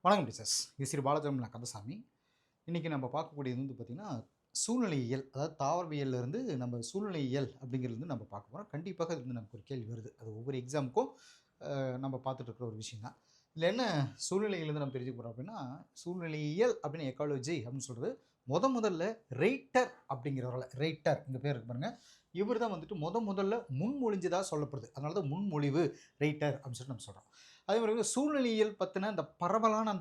வணக்கம் டீச்சர்ஸ். இது ஸ்ரீ பாலச்சந்திரன் கந்தசாமி. இன்றைக்கி நம்ம பார்க்கக்கூடியது வந்து பார்த்திங்கன்னா, சூழ்நிலையியல், அதாவது தாவரவியல்லேருந்து நம்ம சூழ்நிலையியல் அப்படிங்கிறது நம்ம பார்க்க போகிறோம். கண்டிப்பாக இது வந்து நமக்கு ஒரு கேள்வி வருது. அது ஒவ்வொரு எக்ஸாமுக்கும் நம்ம பார்த்துட்டு இருக்கிற ஒரு விஷயம் தான். இதில் என்ன சூழ்நிலையிலேருந்து நம்ம தெரிஞ்சுக்க போகிறோம் அப்படின்னா, சூழ்நிலையியல் அப்படின்னு எக்காலஜி அப்படின்னு சொல்கிறது முதல்ல ரெய்ட்டர் அப்படிங்கிறவரால், ரெய்ட்டர் இந்த பேர் இருக்கு பாருங்கள், இவர் தான் வந்துட்டு முதல்ல முன்மொழிஞ்சதாக சொல்லப்படுது. அதனால தான் முன்மொழிவு ரெய்ட்டர் அப்படின்னு சொல்லிட்டு நம்ம சொல்கிறோம். அதே மாதிரி சூழ்நிலையியல் பற்றின அந்த பரவலான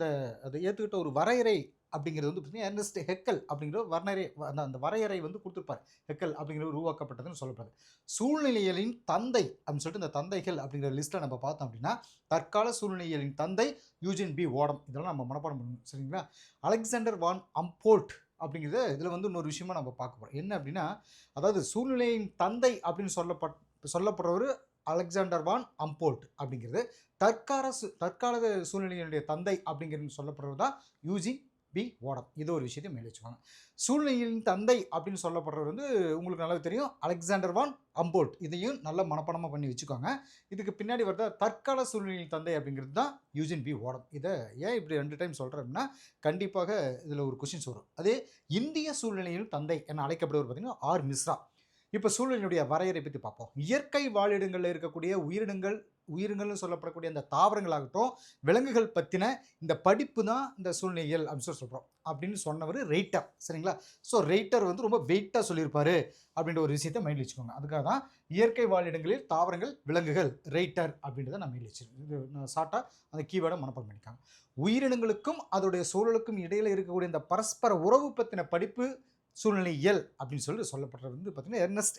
அதை ஏற்றுக்கிட்ட ஒரு வரையறை அப்படிங்கிறது வந்து பார்த்தீங்கன்னா எர்னஸ்ட் ஹெக்கல் அப்படிங்கிற வரையறை, அந்த வரையறை வந்து கொடுத்துருப்பார். ஹெக்கல் அப்படிங்கிற உருவாக்கப்பட்டதுன்னு சொல்லப்படுது. சூழ்நிலையியலின் தந்தை அப்படின்னு சொல்லிட்டு இந்த தந்தைகள் அப்படிங்கிற லிஸ்ட்டில் நம்ம பார்த்தோம் அப்படின்னா, தற்கால சூழ்நிலையியலின் தந்தை யூஜின் பி ஓடம். இதெல்லாம் நம்ம மனப்பாடம் பண்ணணும், சரிங்களா? அலெக்சாண்டர் வான் அம்போல்ட் அப்படிங்கிறது இதில் வந்து இன்னொரு விஷயமா நம்ம பார்க்க போகிறோம். என்ன அப்படின்னா, அதாவது சூழ்நிலையின் தந்தை அப்படின்னு சொல்லப்படுறவர் அலெக்சாண்டர் வான் அம்போல்ட் அப்படிங்கிறது, தற்கால சூழ்நிலையினுடைய தந்தை அப்படிங்கிறது சொல்லப்படுறது தான் யூஜின் பி ஓடம். இது ஒரு விஷயத்தையும் மேலே வச்சுக்கோங்க. சூழ்நிலையின் தந்தை அப்படின்னு சொல்லப்படுறது வந்து உங்களுக்கு நல்லா தெரியும், அலெக்சாண்டர் வான் அம்போல்ட். இதையும் நல்ல மனப்பாடமாக பண்ணி வச்சுக்கோங்க. இதுக்கு பின்னாடி வரத தற்கால சூழ்நிலையின் தந்தை அப்படிங்கிறது தான் யூஜின் பி ஓடம். இதை ஏன் இப்படி 2 டைம் சொல்கிறேன் அப்படின்னா, கண்டிப்பாக இதில் ஒரு கொஸ்டின்ஸ் வரும். அதே இந்திய சூழ்நிலையின் தந்தை என அழைக்கப்படுவர் பார்த்தீங்கன்னா ஆர் மிஸ்ரா. இப்போ சூழ்நிலையுடைய வரையறை பற்றி பார்ப்போம். இயற்கை வாழிடங்களில் இருக்கக்கூடிய உயிரினங்கள்னு சொல்லப்படக்கூடிய அந்த தாவரங்களாகட்டும், விலங்குகள் பற்றின இந்த படிப்பு தான் இந்த சூழ்நிலையியல் அப்படின்னு சொல்கிறோம் அப்படின்னு சொன்னவர் ரெய்ட்டர், சரிங்களா? ஸோ ரெய்ட்டர் வந்து ரொம்ப வெயிட்டாக சொல்லியிருப்பார் அப்படின்ற ஒரு விஷயத்தை மைண்டில் வச்சுக்கோங்க. அதுக்காக தான் இயற்கை வாழிடங்களில் தாவரங்கள், விலங்குகள், ரெய்ட்டர் அப்படின்றத நான் மைண்டில் வச்சுருக்கேன். இது நான் ஷார்ட்டாக அந்த கீவேர்டை மனப்பாடம் பண்ணிக்காங்க. உயிரினங்களுக்கும் அதோடைய சூழலுக்கும் இடையில் இருக்கக்கூடிய இந்த பரஸ்பர உறவு பற்றின படிப்பு சூழ்நிலையியல் அப்படின்னு சொல்லப்படுறது வந்து பார்த்தீங்கன்னா எர்னஸ்ட்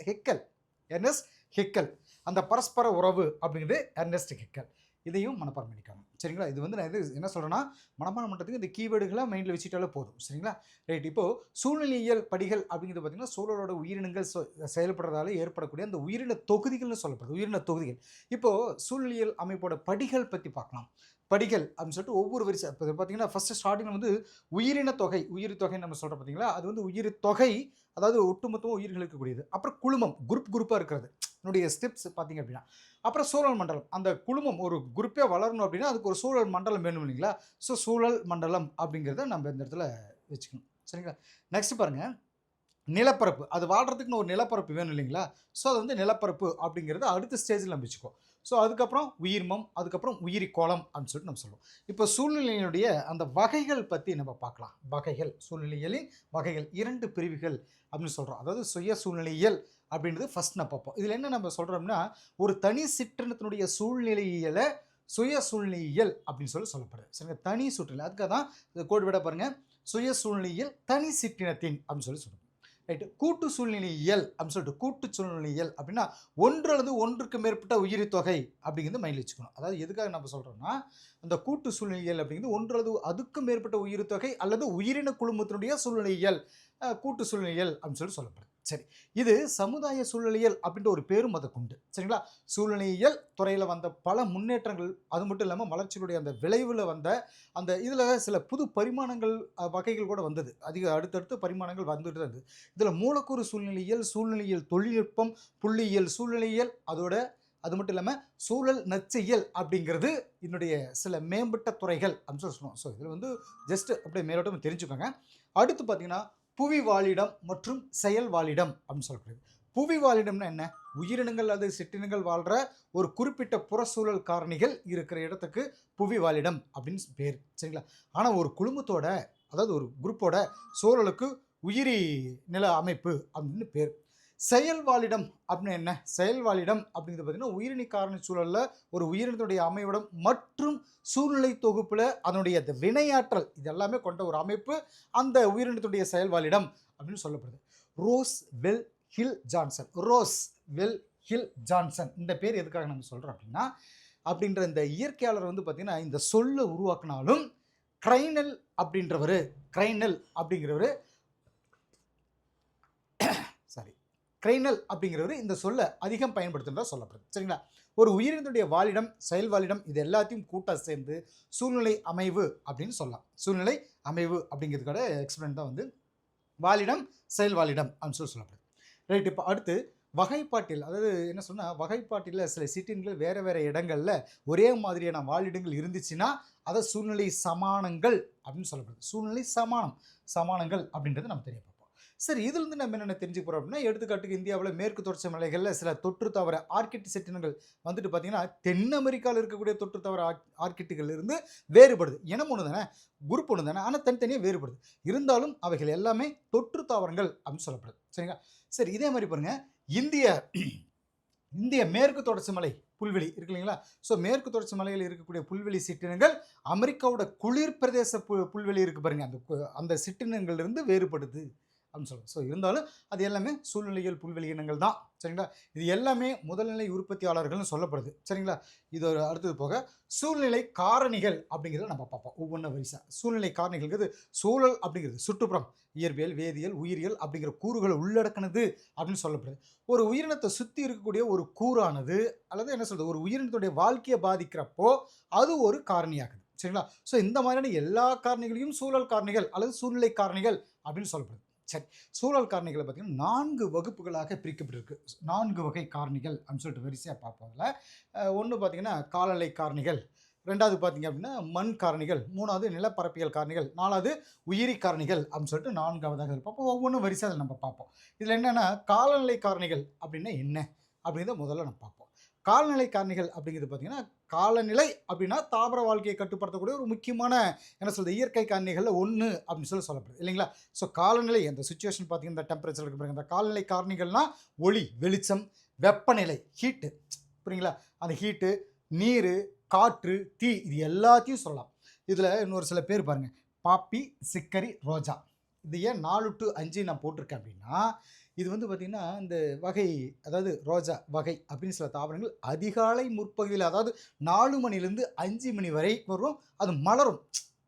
ஹெக்கல். அந்த பரஸ்பர உறவு அப்படிங்கிறது எர்னஸ்ட் ஹெக்கல். இதையும் மனப்பாடம் பண்ணிக்காங்க, சரிங்களா? இது வந்து நான் என்ன சொல்கிறேன்னா, மனப்பாடம் பண்ணுறதுக்கு இந்த கீவேர்டுகளை மைண்டில் வச்சுட்டாலே போதும், சரிங்களா? ரைட். இப்போது சூழ்நிலையியல் படிகள் அப்படிங்கிறது பார்த்திங்கன்னா, சூழலோட உயிரினங்கள் செயல்படுறதால ஏற்படக்கூடிய அந்த உயிரின தொகுதிகள்னு சொல்லப்படுது. உயிரின தொகுதிகள். இப்போது சூழ்நிலையியல் அமைப்போட படிகள் பற்றி பார்க்கலாம். படிகள் அப்படின்னு சொல்லிட்டு ஒவ்வொரு வரிசை. இப்போ பார்த்தீங்கன்னா ஃபஸ்ட்டு ஸ்டார்டிங் வந்து உயிரின தொகை நம்ம சொல்கிறோம் பார்த்தீங்களா, அது வந்து உயிர் தொகை, அதாவது ஒட்டுமொத்தமாக உயிர்கள் இருக்கக்கூடியது. அப்புறம் குழுமம், குரூப்பாக இருக்கிறது என்னுடைய ஸ்டெப்ஸ் பார்த்தீங்க அப்படின்னா. அப்புறம் சூழல் மண்டலம். அந்த குழுமம் ஒரு குரூப்பே வளரணும் அப்படின்னா அதுக்கு ஒரு சூழல் மண்டலம் வேணும் இல்லைங்களா? ஸோ சூழல் மண்டலம் அப்படிங்கிறத நம்ம இந்த இடத்துல வச்சுக்கணும், சரிங்களா? நெக்ஸ்ட் பாருங்கள், நிலப்பரப்பு. அது வாழ்கிறதுக்குன்னு ஒரு நிலப்பரப்பு வேணும் இல்லைங்களா? ஸோ அது வந்து நிலப்பரப்பு அப்படிங்கிறது அடுத்த ஸ்டேஜில் நம்ம வச்சுக்கோ. ஸோ அதுக்கப்புறம் உயிர்மம், அதுக்கப்புறம் உயிரி கோளம் அப்படின்னு சொல்லிட்டு நம்ம சொல்லுவோம். இப்போ சூழ்நிலையினுடைய அந்த வகைகள் பற்றி நம்ம பார்க்கலாம். வகைகள், சூழ்நிலையியலின் வகைகள் 2 பிரிவுகள் அப்படின்னு சொல்கிறோம். அதாவது சுய சூழ்நிலையியல் அப்படின்றது ஃபஸ்ட் நான் பார்ப்போம். இதில் என்ன நம்ம சொல்கிறோம்னா, ஒரு தனி சிற்றினத்தினுடைய சூழ்நிலையியலை சுய சூழ்நிலையியல் அப்படின்னு சொல்லப்படுது, சரிங்க? தனி சுற்றுநிலை. அதுக்காக தான் கோடு விட பாருங்கள், சுய சூழ்நிலையியல் தனி சிற்றினத்தின் அப்படின்னு சொல்லுவோம். ரைட்டு. கூட்டு சூழ்நிலையியல் அப்படின்னு சொல்லிட்டு, கூட்டு சூழ்நிலையியல் அப்படின்னா ஒன்று அல்லது ஒன்றுக்கு மேற்பட்ட உயிரி தொகை அப்படிங்கிறது மைண்டில் வச்சுக்கணும். அதாவது எதுக்காக நம்ம சொல்கிறோம்னா, அந்த கூட்டு சூழ்நிலையியல் அப்படிங்கிறது ஒன்று அல்லது அதுக்கும் மேற்பட்ட உயிரி தொகை அல்லது உயிரின குழுமத்தினுடைய சூழ்நிலையியல், கூட்டு சூழ்நிலையியல் அப்படின்னு சொல்லப்படுது. சரி, இது சமுதாய சூழ்நிலையியல் அப்படின்ற ஒரு பேரும் அதுக்கு உண்டு, சரிங்களா? சூழ்நிலையியல் துறையில் வந்த பல முன்னேற்றங்கள், அது மட்டும் இல்லாமல் வளர்ச்சிகளுடைய அந்த விளைவில் வந்த அந்த இதில் சில புது பரிமாணங்கள், வகைகள் கூட வந்தது. அடுத்தடுத்து பரிமாணங்கள் வந்துட்டு தான் இருந்தது. இதில் மூலக்கூறு சூழ்நிலையியல் தொழில்நுட்பம், புள்ளியியல் சூழ்நிலையியல், அது மட்டும் இல்லாமல் சூழல் நச்சியல் அப்படிங்கிறது என்னுடைய சில மேம்பட்ட துறைகள் அப்படின்னு சொல்லுவோம். ஸோ இதில் வந்து ஜஸ்ட் அப்படியே மேலோட்டம் தெரிஞ்சுக்கோங்க. அடுத்து பார்த்தீங்கன்னா புவி வாழிடம் மற்றும் செயல் வாழிடம் அப்படின்னு சொல்லப்படுது. புவி வாழிடம்னா என்ன? உயிரினங்கள் அல்லது சிற்றினங்கள் வாழ்கிற ஒரு குறிப்பிட்ட புறச்சூழல் காரணிகள் இருக்கிற இடத்துக்கு புவி வாழிடம் அப்படின்னு பேர், சரிங்களா? ஆனால் ஒரு குழுமத்தோட, அதாவது ஒரு குரூப்போட சூழலுக்கு உயிரி நில அமைப்பு அப்படின்னு பேர். செயல் வாழிடம் அப்படின்னு என்ன? செயல் வாழிடம் அப்படிங்கிறது பார்த்தீங்கன்னா உயிரணி காரணி சூழலில் ஒரு உயிரினத்துடைய அமைவிடம் மற்றும் சூழ்நிலை தொகுப்பில் அதனுடைய அந்த வினையாற்றல் இது எல்லாமே கொண்ட ஒரு அமைப்பு அந்த உயிரினத்துடைய செயல் வாழிடம் அப்படின்னு சொல்லப்படுது. ரோஸ் வெல் ஹில் ஜான்சன் இந்த பேர் எதுக்காக நம்ம சொல்கிறோம் அப்படின்னா, அப்படின்ற இந்த இயற்கையாளர் வந்து பார்த்திங்கன்னா இந்த சொல்லை உருவாக்கினாலும் கிரைனல் அப்படிங்கிறவர் இந்த சொல்லை அதிகம் பயன்படுத்துகிறதா சொல்லப்படுது, சரிங்களா? ஒரு உயிரினத்துடைய வாழிடம், செயல் வாழிடம் இது எல்லாத்தையும் கூட்டாக சேர்ந்து சூழ்நிலை அமைவு அப்படின்னு சொல்லலாம். சூழ்நிலை அமைவு அப்படிங்கிறதுக்கான எக்ஸ்பிளைன் தான் வந்து வாழிடம், செயல் வாழிடம் அப்படின்னு சொல்லப்படுது. ரைட். இப்போ அடுத்து வகைப்பாட்டில், அதாவது என்ன சொன்னால், வகைப்பாட்டில் சில சிற்றினங்கள் வேறு இடங்களில் ஒரே மாதிரியான வாழிடங்கள் இருந்துச்சுன்னா அதை சூழ்நிலை சமானங்கள் அப்படின்னு சொல்லப்படுது. சூழ்நிலை சமானங்கள் அப்படின்றது நம்ம தெரிய பார்ப்போம். சரி, இதிலிருந்து நம்ம என்னென்ன தெரிஞ்சுக்க போகிறோம் அப்படின்னா, எடுத்துக்காட்டுக்கு இந்தியாவில் மேற்கு தொடர்ச்சி மலைகளில் சில தொற்று தவற ஆர்கிட் சிற்றினங்கள் வந்துட்டு பார்த்தீங்கன்னா, தென் அமெரிக்காவில் இருக்கக்கூடிய தொற்று தவற ஆர்கிட்டுகள் இருந்து வேறுபடுது. இனம் ஒன்று தானே, குரூப் ஒன்று தானே, ஆனால் தனித்தனியாக வேறுபடுது. இருந்தாலும் அவைகள் எல்லாமே தொற்று தாவரங்கள் அப்படின்னு சொல்லப்படுது. சரிங்களா? சரி, இதே மாதிரி பாருங்க, இந்திய மேற்கு தொடர்ச்சி மலை புல்வெளி இருக்கு இல்லைங்களா? ஸோ மேற்கு தொடர்ச்சி மலையில் இருக்கக்கூடிய புல்வெளி சிற்றினங்கள் அமெரிக்காவோட குளிர் பிரதேச புல்வெளி இருக்கு பாருங்க, அந்த சிற்றினங்கள்லேருந்து வேறுபடுது அப்படின்னு சொல்லுவோம். ஸோ இருந்தாலும் அது எல்லாமே சூழ்நிலைகள் புல்வெளி இனங்கள் தான். சரிங்களா? இது எல்லாமே முதல்நிலை உற்பத்தியாளர்கள்னு சொல்லப்படுது. சரிங்களா? இது ஒரு அடுத்தது போக சூழ்நிலை காரணிகள் அப்படிங்கிறத நம்ம பார்ப்போம் ஒவ்வொன்றும் வரிசை. சூழ்நிலை காரணிகள்ங்கிறது சூழல் அப்படிங்கிறது சுற்றுப்புறம், இயற்பியல், வேதியியல், உயிரியல் அப்படிங்கிற கூறுகளை உள்ளடக்கினது அப்படின்னு சொல்லப்படுது. ஒரு உயிரினத்தை சுற்றி இருக்கக்கூடிய ஒரு கூறானது அல்லது என்ன சொல்றது, ஒரு உயிரினத்துடைய வாழ்க்கையை பாதிக்கிறப்போ அது ஒரு காரணியாகுது. சரிங்களா? ஸோ இந்த மாதிரியான எல்லா காரணிகளையும் சூழல் காரணிகள் அல்லது சூழ்நிலை காரணிகள் அப்படின்னு சொல்லப்படுது. சரி, சூழல் காரணிகளை பார்த்தீங்கன்னா 4 வகுப்புகளாக பிரிக்கப்பட்டிருக்கு. 4 வகை காரணிகள் அப்படின்னு சொல்லிட்டு வரிசையாக பார்ப்போம்ல. ஒன்று பார்த்தீங்கன்னா காலநிலை காரணிகள், 2வது பார்த்தீங்க அப்படின்னா மண் காரணிகள், 3வது நிலப்பரப்பியல் காரணிகள், 4வது உயிரி காரணிகள் அப்படின்னு சொல்லிட்டு 4வதாக பார்ப்போம். ஒவ்வொன்றும் வரிசையாக நம்ம பார்ப்போம். இதில் என்னென்னா காலநிலை காரணிகள் அப்படின்னா என்ன அப்படிங்கிறத முதல்ல நம்ம பார்ப்போம். காலநிலை காரணிகள் அப்படிங்கிறது பார்த்தீங்கன்னா, காலநிலை அப்படின்னா தாவர வாழ்க்கையை கட்டுப்படுத்தக்கூடிய ஒரு முக்கியமான என்ன சொல்றது இயற்கை காரணிகளில் ஒன்று அப்படின்னு சொல்லப்படுது இல்லைங்களா? ஸோ காலநிலை அந்த சுச்சுவேஷன் பார்த்தீங்கன்னா, இந்த டெம்பரேச்சர் இருக்கு பாருங்க, இந்த காலநிலை காரணிகள்னா ஒளி, வெளிச்சம், வெப்பநிலை, ஹீட்டு, புரியுங்களா? அந்த ஹீட்டு, நீர், காற்று, தீ, இது எல்லாத்தையும் சொல்லலாம். இதில் இன்னொரு சில பேர் பாருங்க, பாப்பி, சிக்கரி, ரோஜா, இது ஏன் 4 to 5 நான் போட்டிருக்கேன் அப்படின்னா, இது வந்து பார்த்திங்கன்னா இந்த வகை, அதாவது ரோஜா வகை அப்படின்னு சில தாவரங்கள் அதிகாலை முற்பகுதியில், அதாவது 4 மணிலேருந்து 5 மணி வரை வரும், அது மலரும்,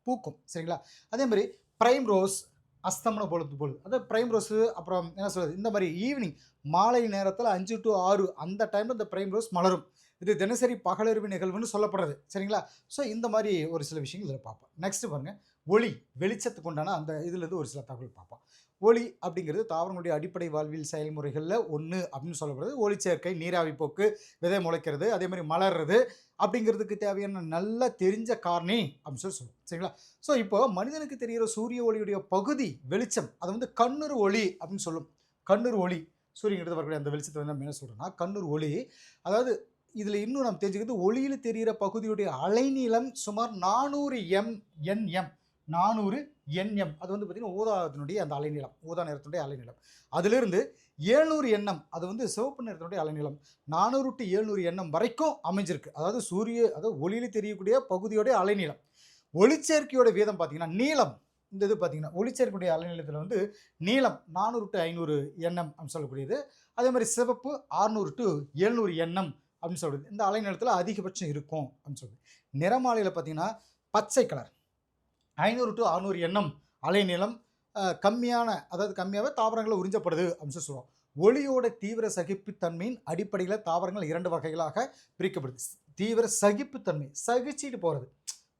பூக்கும். சரிங்களா? அதே மாதிரி பிரைம் ரோஸ் அஸ்தமன பொழுது அதாவது பிரைம் ரோஸு, அப்புறம் என்ன சொல்கிறது, இந்த மாதிரி ஈவினிங் மாலை நேரத்தில் 5 to 6 அந்த டைமில் இந்த பிரைம் ரோஸ் மலரும். இது தினசரி பகலறிவு நிகழ்வுன்னு சொல்லப்படுறது. சரிங்களா? ஸோ இந்த மாதிரி ஒரு சில விஷயங்கள் இதில் பார்ப்போம். நெக்ஸ்ட்டு பாருங்கள், ஒளி, வெளிச்சத்துக்கு உண்டான அந்த இதுலேருந்து ஒரு சில தகவல் பார்ப்போம். ஒளி அப்படிங்கிறது தாவரங்களுடைய அடிப்படை வாழ்வியல் செயல்முறைகளில் ஒன்று அப்படின்னு சொல்லப்படுது. ஒளிச்சேர்க்கை, நீராவி போக்கு, விதை முளைக்கிறது, அதே மாதிரி மலர்றது அப்படிங்கிறதுக்கு தேவையான நல்லா தெரிஞ்ச காரணி அப்படின்னு சொல்லுவோம். சரிங்களா? ஸோ இப்போ மனிதனுக்கு தெரிகிற சூரிய ஒளியுடைய பகுதி வெளிச்சம், அதை வந்து கண்ணுறு ஒளி அப்படின்னு சொல்லும். கண்ணுறு ஒளி, சூரியங்கிறது வரக்கூடிய அந்த வெளிச்சத்தை வந்து நம்ம என்ன சொல்கிறோம்னா கண்ணுறு ஒளி. அதாவது இதில் இன்னும் நம்ம தெரிஞ்சுக்கிறது, ஒளியில் தெரிகிற பகுதியுடைய அலைநீளம் சுமார் 400 nm. 400 nm, அது வந்து பார்த்திங்கன்னா ஊதாவினுடைய அந்த அலைநீளம், ஊதா நிறத்தினுடைய அலைநீளம். அதிலிருந்து 700 nm, அது வந்து சிவப்பு நிறத்தினுடைய அலைநீளம், 400 to 700 nm வரைக்கும் அமைஞ்சிருக்கு. அதாவது ஒளியில் தெரியக்கூடிய பகுதியோடைய அலைநீளம். ஒளிச்சேர்க்கையோட வீதம் பார்த்திங்கன்னா நீளம், இந்த இது பார்த்திங்கன்னா ஒளிச்சேர்க்கையுடைய அலைநீளத்தில் வந்து நீளம் 400 to 500 nm அப்படின்னு சொல்லக்கூடியது. அதே மாதிரி சிவப்பு 600 to 700 nm அப்படின்னு சொல்கிறது. இந்த அலைநீளத்தில் அதிகபட்சம் இருக்கும் அப்படின்னு சொல்லுது. நிறமாலையில் பார்த்திங்கன்னா பச்சை கலர் 500 to 600 nm அலைநீளம், கம்மியாகவே தாவரங்களை உறிஞ்சப்படுது அப்படின்னு சொல்லுவோம். ஒளியோட தீவிர சகிப்புத்தன்மையின் அடிப்படையில் தாவரங்கள் 2 வகைகளாக பிரிக்கப்படுது. தீவிர சகிப்புத்தன்மை, சகிச்சிட்டு போகிறது,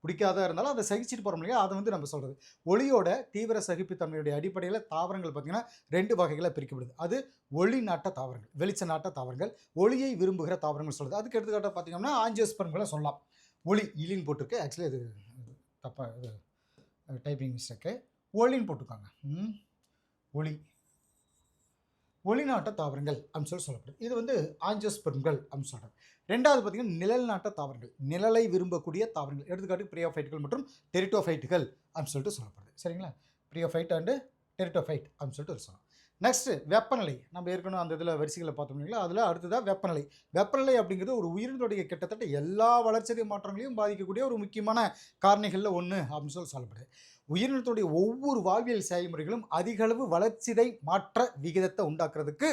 பிடிக்காத இருந்தாலும் அதை சகிச்சிட்டு போகிறோம் இல்லையா, அதை வந்து நம்ம சொல்கிறது. ஒளியோட தீவிர சகிப்புத்தன்மையுடைய அடிப்படையில் தாவரங்கள் பார்த்திங்கன்னா 2 வகைகளாக பிரிக்கப்படுது. அது ஒளி நாட்ட தாவரங்கள், வெளிச்ச நாட்ட தாவரங்கள், ஒளியை விரும்புகிற தாவரங்கள் சொல்கிறது. அதுக்கு எடுத்துக்காட்டாக பார்த்திங்கன்னா ஆஞ்சியோஸ்பர்ம்களை சொல்லலாம். ஒளி இலின்னு போட்டிருக்கு, ஆக்சுவலி அது தப்பாக இது டைப்பிங் மிஸ்டேக்கு, ஒளின்னு போட்டுருக்காங்க. ஒளிநாட்ட தாவரங்கள் அப்படின்னு சொல்லப்படுது. இது வந்து ஆஞ்சியோஸ்பெர்ம்கள் அப்படின்னு சொல்கிறாங்க. 2வது பார்த்திங்கன்னா நிழல் நாட்ட தாவரங்கள், நிழலை விரும்பக்கூடிய தாவரங்கள், எடுத்துக்காட்டு பிரியோஃபைட்டுகள் மற்றும் டெரிட்டோஃபைட்டுகள் அப்படின்னு சொல்லிட்டு சொல்லப்படுது. சரிங்களா? பிரியோஃபைட் அண்டு டெரிட்டோஃபைட் அப்படின்னு சொல்லிட்டு சொல்லலாம். நெக்ஸ்ட்டு வெப்பநிலை, நம்ம ஏற்கனவே அந்த இதில் வரிசைகளை பார்த்தோம் இல்லைங்களா, அதில் அடுத்ததாக வெப்பநிலை. வெப்பநிலை அப்படிங்கிறது ஒரு உயிரினுடைய கிட்டத்தட்ட எல்லா வளர்ச்சிதை மாற்றங்களையும் பாதிக்கக்கூடிய ஒரு முக்கியமான காரணிகளில் ஒன்று அப்படின்னு சொல்லப்படுது. உயிரினத்துடைய ஒவ்வொரு வாழ்வியல் செயல்முறைகளும் அதிக அளவு வளர்ச்சிதை மாற்ற விகிதத்தை உண்டாக்குறதுக்கு,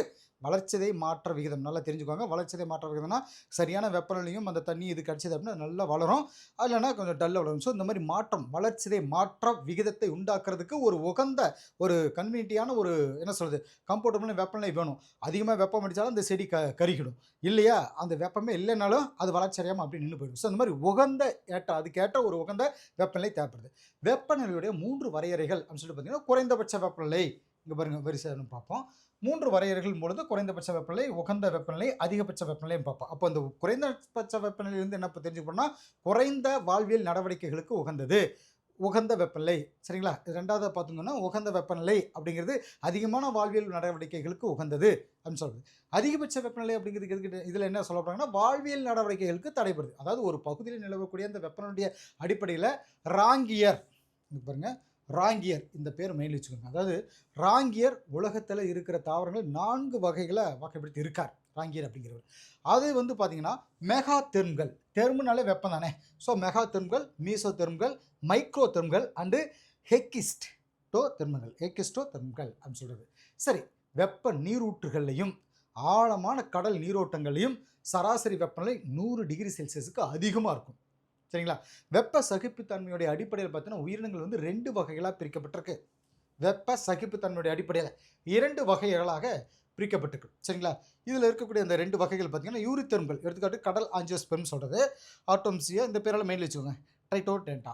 வளர்ச்சிதை மாற்ற விகிதம் நல்லா தெரிஞ்சுக்கோங்க. வளர்ச்சிதை மாற்ற விகிதம்னா சரியான வெப்பநிலையும் அந்த தண்ணி இது கிடச்சிது அப்படின்னா நல்லா வளரும், இல்லைன்னா கொஞ்சம் டல்லாக வளரும். ஸோ இந்த மாதிரி மாற்றம், வளர்ச்சிதை மாற்ற விகிதத்தை உண்டாக்குறதுக்கு ஒரு உகந்த ஒரு கன்வீனிட்டியான ஒரு என்ன சொல்கிறது கம்ஃபர்டபுளான வெப்பநிலை வேணும். அதிகமாக வெப்பம் அடித்தாலும் அந்த செடி கருகிடும் இல்லையா, அந்த வெப்பமே இல்லைனாலும் அது வளர்ச்சி அடையாமல் அப்படி நின்று போயிடும். ஸோ இந்த மாதிரி உகந்த அதுக்கேற்ற ஒரு உகந்த வெப்பநிலை தேவைப்படுது. வெப்பநிலையுடைய 3 வரையறைகள் அப்படின்னு சொல்லிட்டு பார்த்தீங்கன்னா, குறைந்தபட்ச வெப்பநிலை இங்கே பாருங்கள் வரிசைன்னு பார்ப்போம். 3 வரையறைகள் பொழுது குறைந்தபட்ச வெப்பநிலை, உகந்த வெப்பநிலை, அதிகபட்ச வெப்பநிலைன்னு பார்ப்போம். அப்போ இந்த குறைந்தபட்ச வெப்பநிலையிலிருந்து என்ன தெரிஞ்சுக்கணும்னா, குறைந்த வாழ்வியல் நடவடிக்கைகளுக்கு உகந்தது. உகந்த வெப்பநிலை சரிங்களா. ரெண்டாவது பார்த்தீங்கன்னா உகந்த வெப்பநிலை அப்படிங்கிறது அதிகமான வாழ்வியல் நடவடிக்கைகளுக்கு உகந்தது அப்படின்னு சொல்றது. அதிகபட்ச வெப்பநிலை அப்படிங்கிறது எதுக்கு இதில் என்ன சொல்ல போறாங்கன்னா வாழ்வியல் நடவடிக்கைகளுக்கு தடைபடுது. அதாவது ஒரு பகுதியில் நிலவக்கூடிய அந்த வெப்பநிலையுடைய அடிப்படையில் ராங்கியர் பாருங்க, ராங்கியர் இந்த பேர் மெயில் வச்சுக்கோங்க. அதாவது ராங்கியர் உலகத்தில் இருக்கிற தாவரங்கள் 4 வகைகளை வகைப்படுத்தி இருக்கார் ராங்கியர் அப்படிங்கிறவர். அது வந்து பார்த்தீங்கன்னா மெகா தெர்ம்கள், தெர்முனாலே வெப்பம் தானே. ஸோ மெகா தெர்ம்கள், மீசோ தெர்ம்கள், மைக்ரோ தெர்ம்கள் அண்டு ஹெக்கிஸ்டோ தெர்மங்கள், ஹெக்கிஸ்டோ தெர்ம்கள் அப்படின்னு சொல்கிறது. சரி, வெப்ப நீரூற்றுகள்லையும் ஆழமான கடல் நீரோட்டங்களையும் சராசரி வெப்பநிலை 100 டிகிரி செல்சியஸுக்கு அதிகமாக இருக்கும் சரிங்களா. வெப்ப சகிப்புத்தன்மையுடைய அடிப்படையில் பார்த்தீங்கன்னா உயிரினங்கள் வந்து 2 வகைகளாக பிரிக்கப்பட்டிருக்கு. வெப்ப சகிப்புத்தன்மையுடைய அடிப்படையில் 2 வகைகளாக பிரிக்கப்பட்டிருக்கு சரிங்களா. இதில் இருக்கக்கூடிய அந்த 2 வகைகள் பார்த்தீங்கன்னா யூரித்தெர்ம்கள், எடுத்துக்காட்டு கடல் ஆஞ்சியோஸ்பெர்ம் சொல்கிறது, ஆட்டோம்சியா இந்த பேரால் மெயில் வச்சுக்கோங்க, ட்ரைட்டோடென்டா.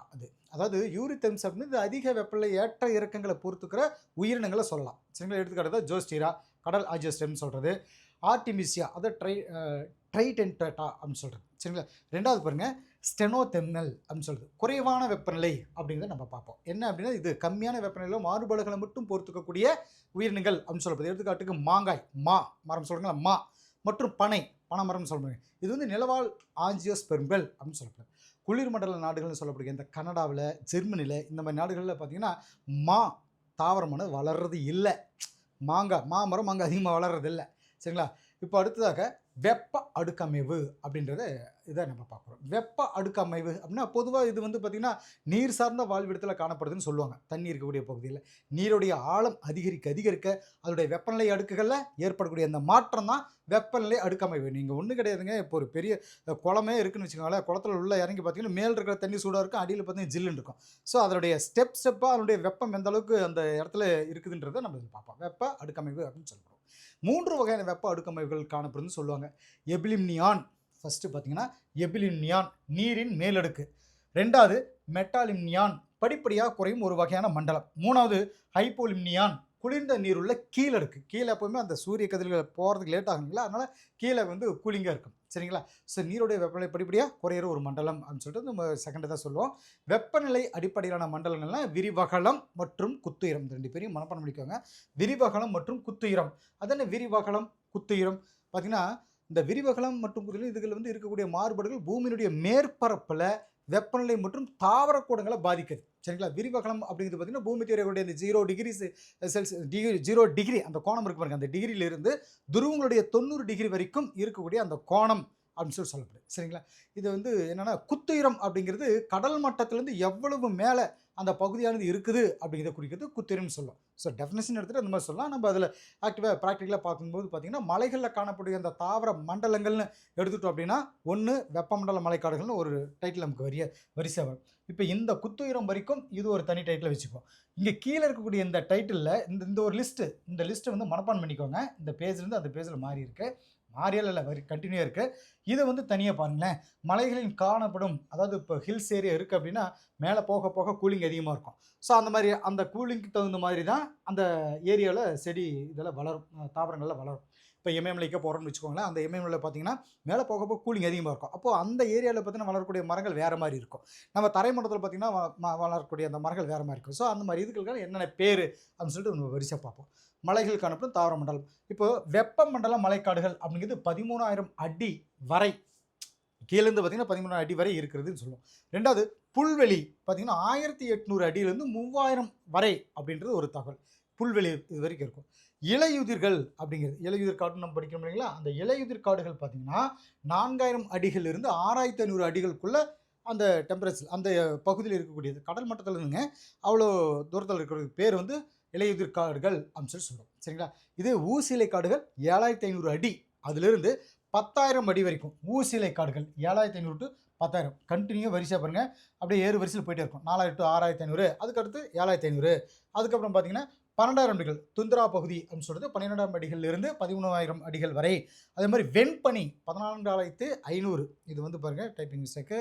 அதாவது யூரித்தெர்ம்ஸ் அப்படின்னு அதிக வெப்பநிலை ஏற்ற இறக்கங்களை பொறுத்துக்கிற உயிரினங்களை சொல்லலாம் சரிங்களா. எடுத்துக்காட்டு தான் ஜோஸ்டீரா கடல் ஆஞ்சியோஸ்பெர்ம் சொல்கிறது, ஆர்டிமிசியா அதை ட்ரைடென்டா அப்படின்னு சொல்கிறது சரிங்களா. ரெண்டாவது பாருங்கள் ஸ்டெனோதெர்மல் அப்படின்னு சொல்கிறது குறைவான வெப்பநிலை அப்படிங்கிறத நம்ம பார்ப்போம். என்ன அப்படின்னா இது கம்மியான வெப்பநிலையில் மாறுபாடுகளை மட்டும் பொறுத்துக்கக்கூடிய உயிரினங்கள் அப்படின்னு சொல்லப்படுது. எடுத்துக்காட்டுக்கு மாங்காய் மா மரம் சொல்கிறாங்களா, மா மற்றும் பனை மரம் சொல்கிறாங்க. இது வந்து நிலவாழ் ஆஞ்சியோஸ்பெர்ம்கள் அப்படின்னு சொல்லப்படுது. குளிர்மண்டல நாடுகள்னு சொல்லப்படுகிற இந்த கனடாவில், ஜெர்மனியில் இந்த மாதிரி நாடுகளில் பார்த்தீங்கன்னா மா தாவரமான வளர்றது இல்லை. மாமரம் அங்கே அதிகமாக வளர்றது இல்லை சரிங்களா. இப்போ அடுத்ததாக வெப்ப அடுக்கமைவு அப்படின்றத இதை நம்ம பார்க்குறோம். வெப்ப அடுக்கமைவு அப்படின்னா பொதுவாக இது வந்து பார்த்திங்கன்னா நீர் சார்ந்த வாழ்விடத்தில் காணப்படுதுன்னு சொல்லுவாங்க. தண்ணி இருக்கக்கூடிய பகுதியில் நீருடைய ஆழம் அதிகரிக்க அதோடைய வெப்பநிலை அடுக்குகளில் ஏற்படக்கூடிய அந்த மாற்றம் தான் வெப்பநிலை அடுக்கமைவு. நீங்கள் ஒன்றும் கிடையாதுங்க. இப்போ ஒரு பெரிய குளமே இருக்குன்னு வச்சுக்கோங்களேன், குளத்தில் உள்ள இறங்கி பார்த்தீங்கன்னா மேல் இருக்கிற தண்ணி சூடாக இருக்கும், அடியில் பார்த்தீங்கன்னா ஜில்லுன்னு இருக்கும். ஸோ அதனுடைய ஸ்டெப்பாக அதனுடைய வெப்பம் எந்த அளவுக்கு அந்த இடத்துல இருக்குதுன்றதை நம்ம பார்ப்போம். வெப்ப அடுக்கமைவு அப்படின்னு சொல்கிறோம். 3 வகையான வெப்ப அடுக்கமைவுகள் காணப்படுதுன்னு சொல்லுவாங்க. எபிலிம்னியான் ஃபஸ்ட்டு பார்த்தீங்கன்னா எபிலிம்னியான் நீரின் மேலடுக்கு. ரெண்டாவது மெட்டாலிம்னியான் படிப்படியாக குறையும் ஒரு வகையான மண்டலம். மூணாவது ஹைப்போலிம்னியான் குளிர்ந்த நீருள்ள கீழடுக்கு. கீழே எப்போவுமே அந்த சூரிய கதிர்கள் போகிறதுக்கு லேட் ஆகுங்களா, அதனால் கீழே வந்து கூலிங்காக இருக்கும் சரிங்களா. ஸோ நீருடைய வெப்பநிலை படிப்படியாக குறையிற ஒரு மண்டலம் அப்படின்னு சொல்லிட்டு நம்ம செகண்ட் தான் சொல்லுவோம். வெப்பநிலை அடிப்படையிலான மண்டலங்கள்லாம் விரிவகலம் மற்றும் குத்துயரம், இந்த 2 பேரையும் மனப்பாடம் பண்ணிக்கோங்க. விரிவகலம் மற்றும் குத்துயரம். அதென்ன விரிவகலம் குத்துயரம் பார்த்தீங்கன்னா இந்த விரிவகலம் மற்றும் குத்துயரம் இதுகளில் வந்து இருக்கக்கூடிய மாறுபாடுகள் பூமியினுடைய மேற்பரப்பில் வெப்பநிலை மற்றும் தாவர கூடங்களை பாதிக்குது சரிங்களா. விரிவகலம் அப்படிங்கிறது பார்த்தீங்கன்னா பூமி தேவையுடைய அந்த 0 டிகிரி செல்சியஸ் 0 டிகிரி அந்த கோணம் இருக்கு பாருங்க, அந்த டிகிரியிலிருந்து துருவங்களுடைய 90 டிகிரி வரைக்கும் இருக்கக்கூடிய அந்த கோணம் அப்படின்னு சொல்லப்படுது சரிங்களா. இது வந்து என்னென்னா குத்துயரம் அப்படிங்கிறது கடல் மட்டத்திலேருந்து எவ்வளவு மேலே அந்த பகுதியானது இருக்குது அப்படிங்கிறத குறிக்கிறது குத்துயரம்னு சொல்லும். ஸோ டெஃபினேஷன் எடுத்துகிட்டு அந்த மாதிரி சொல்லலாம். நம்ம அதில் ஆக்டிவாக ப்ராக்டிக்கலாக பார்க்கும்போது பார்த்திங்கன்னா மலைகளில் காணக்கூடிய அந்த தாவர மண்டலங்கள்னு எடுத்துட்டோம் அப்படின்னா ஒன்று வெப்பமண்டல மலைக்காடுகள்னு ஒரு டைட்டில் நமக்கு வரிசை வரும். இப்போ இந்த குத்துயரம் வரைக்கும் இது ஒரு தனி டைட்டில் வச்சுப்போம். இங்கே கீழே இருக்கக்கூடிய இந்த டைட்டிலில் இந்த ஒரு இந்த லிஸ்ட்டை வந்து மனப்பாடம் பண்ணிக்கோங்க. இந்த பேஜ்லேருந்து அந்த பேஜில் மாறி இருக்குது, மாறியல் இல்லை வரி கண்டினியூ இருக்குது. இதை வந்து தனியாக பாருங்களேன். மலைகளில் காணப்படும், அதாவது இப்போ ஹில்ஸ் ஏரியா இருக்குது அப்படின்னா மேலே போக போக கூலிங் அதிகமாக இருக்கும். ஸோ அந்த மாதிரி அந்த கூலிங்க்கு தகுந்த மாதிரி தான் அந்த ஏரியாவில் செடி இதெல்லாம் வளரும், தாவரங்கள்லாம் வளரும். இப்போ இமயமலைக்கு போகிறோம்னு வச்சுக்கோங்களேன், அந்த இமயமலை பார்த்தீங்கன்னா மேலே போக போக கூலிங் அதிகமாக இருக்கும். அப்போது அந்த ஏரியாவில் பார்த்தீங்கன்னா வளரக்கூடிய மரங்கள் வேறு மாதிரி இருக்கும். நம்ம தரைமட்டத்தில் பார்த்தீங்கன்னா வளரக்கூடிய அந்த மரங்கள் வேறு மாதிரி இருக்கும். ஸோ அந்த மாதிரி இதுகளுக்கு என்னென்ன பேர் அப்படின்னு சொல்லிட்டு நம்ம வரிசை பார்ப்போம். மலைகள் காணப்படும் தாவர மண்டலம். இப்போ வெப்பமண்டல மலைக்காடுகள் அப்படிங்கிறது 13,000 அடி வரை கீழேருந்து பார்த்தீங்கன்னா 13,000 அடி வரை இருக்கிறதுன்னு சொல்லுவோம். ரெண்டாவது புல்வெளி பார்த்தீங்கன்னா 1800 அடியிலேருந்து 3000 வரை அப்படின்றது ஒரு தகவல். புல்வெளி இது வரைக்கும் இருக்கும். இலையுதிர்கள் அப்படிங்கிறது, இலையுதிர் காடுன்னு நம்ம படிக்கணும் இல்லைங்களா, அந்த இலையுதிர் காடுகள் பார்த்தீங்கன்னா 4000 அடிகளிலிருந்து 6500 அடிகளுக்குள்ள அந்த டெம்பரேச்சர் அந்த பகுதியில் இருக்கக்கூடியது. கடல் மட்டத்தில் இருந்துங்க அவ்வளோ தூரத்தில் இருக்கிறது பேர் வந்து இலையுதிர் காடுகள் அப்படின்னு சொல்கிறோம் சரிங்களா. இது ஊசிலை காடுகள் 7500 அடி அதிலிருந்து 10,000 அடி வரைக்கும். ஊசிலை காடுகள் 7500 to 10,000 கண்டினியூ வரிசையாக பாருங்கள், அப்படியே ஏறு வரிசையில் போயிட்டே இருக்கும். 4000 to 6500, அதுக்கடுத்து 7500, அதுக்கப்புறம் பார்த்தீங்கன்னா 12,000 அடிகள் துந்திரா பகுதி அப்படின்னு சொல்கிறது 12,000 அடிகளிலிருந்து 13,000 அடிகள் வரை. அதே மாதிரி வெண்பனி 14,500, இது வந்து பாருங்கள் டைப்பிங் மிஸ்டேக்கு,